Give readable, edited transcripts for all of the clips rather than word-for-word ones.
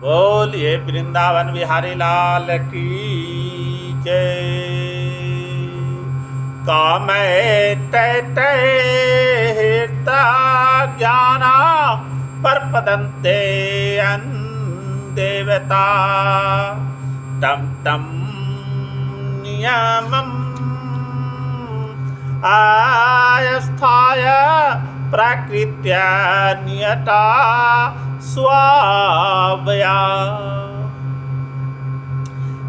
बोलिए वृंदावन बिहारी लाल की जय। कामै तय तय हृता ज्ञाना परपदन्ते देवता तम तम नियमम् आस्थाय प्रकृत्या नियता स्वावया।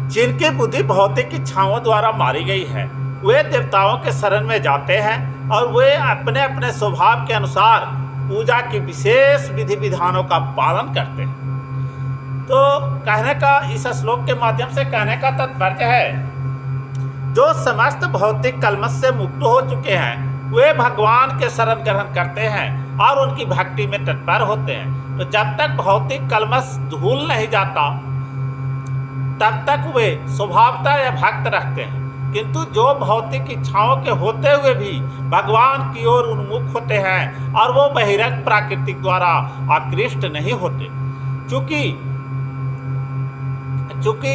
जिनकी बुद्धि भौतिक इच्छाओं द्वारा मारी गई है वे देवताओं के शरण में जाते हैं और वे अपने अपने स्वभाव के अनुसार पूजा की विशेष विधि विधानों का पालन करते हैं। तो कहने का इस श्लोक के माध्यम से कहने का तात्पर्य है, जो समस्त भौतिक कलमश से मुक्त हो चुके हैं वे भगवान के शरण ग्रहण करते हैं और उनकी भक्ति में तत्पर होते हैं। तो जब तक भौतिक कलमश धूल नहीं जाता तब तक वे स्वभावतः या भक्त रहते हैं, किंतु जो भौतिक इच्छाओं के होते हुए भी भगवान की ओर उन्मुख होते हैं और वो बहिरंग प्राकृतिक द्वारा आकृष्ट नहीं होते, चूंकि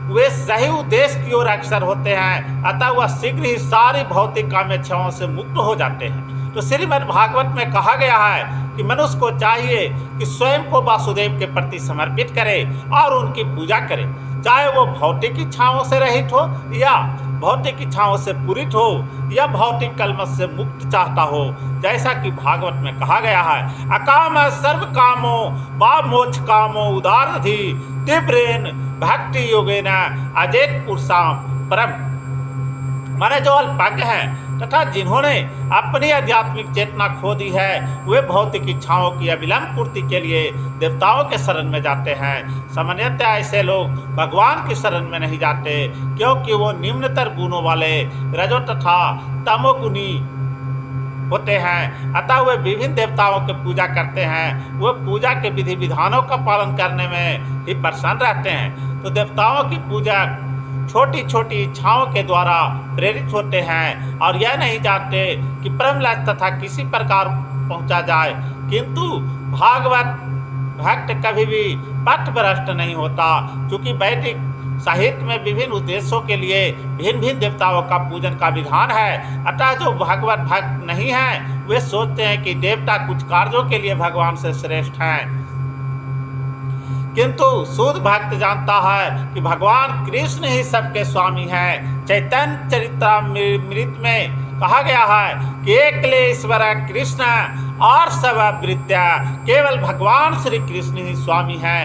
वे सही उद्देश्य की ओर अग्रसर होते हैं, अतः वह शीघ्र ही सारी भौतिक कामेच्छाओं से मुक्त हो जाते हैं। तो श्रीमद् भागवत में कहा गया है कि मनुष्य को चाहिए कि स्वयं को वासुदेव के प्रति समर्पित करे और उनकी पूजा करे, चाहे वो भौतिक इच्छाओं से रहित हो या भौतिक इच्छाओं से पूरित हो या भौतिक कलमश से मुक्त चाहता हो। जैसा कि भागवत में कहा गया है, अकाम सर्व कामो वा मोक्ष कामो उदारधि तीव्रेन भक्ति योगेन अजेत पुरुषाम परम। माने जो अल्पज्ञ हैं तथा जिन्होंने अपनी आध्यात्मिक चेतना खो दी है वे भौतिक इच्छाओं की अविलंब पूर्ति के लिए देवताओं के शरण में जाते हैं। सामान्यतः ऐसे लोग भगवान की शरण में नहीं जाते, क्योंकि वो निम्नतर गुणों वाले रजो तथा तमोगुणी होते हैं। अतः वे विभिन्न देवताओं की पूजा करते हैं, वो पूजा के विधि विधानों का पालन करने में ही प्रसन्न रहते हैं। तो देवताओं की पूजा छोटी छोटी इच्छाओं के द्वारा प्रेरित होते हैं और यह नहीं चाहते कि परमलक्ष्य तथा किसी प्रकार पहुंचा जाए, किंतु भागवत भक्त कभी भी पथभ्रष्ट नहीं होता, क्योंकि वैदिक साहित्य में विभिन्न उद्देश्यों के लिए भिन्न भिन्न देवताओं का पूजन का विधान है। अतः जो भागवत भक्त नहीं हैं वे सोचते हैं कि देवता कुछ कार्यों के लिए भगवान से श्रेष्ठ हैं, किंतु शुद्ध भक्त जानता है कि भगवान कृष्ण ही सबके स्वामी हैं। चैतन्य चरितामृत में कहा गया है कि एकले ईश्वर कृष्ण और सब वृत्या, केवल भगवान श्री कृष्ण ही स्वामी हैं।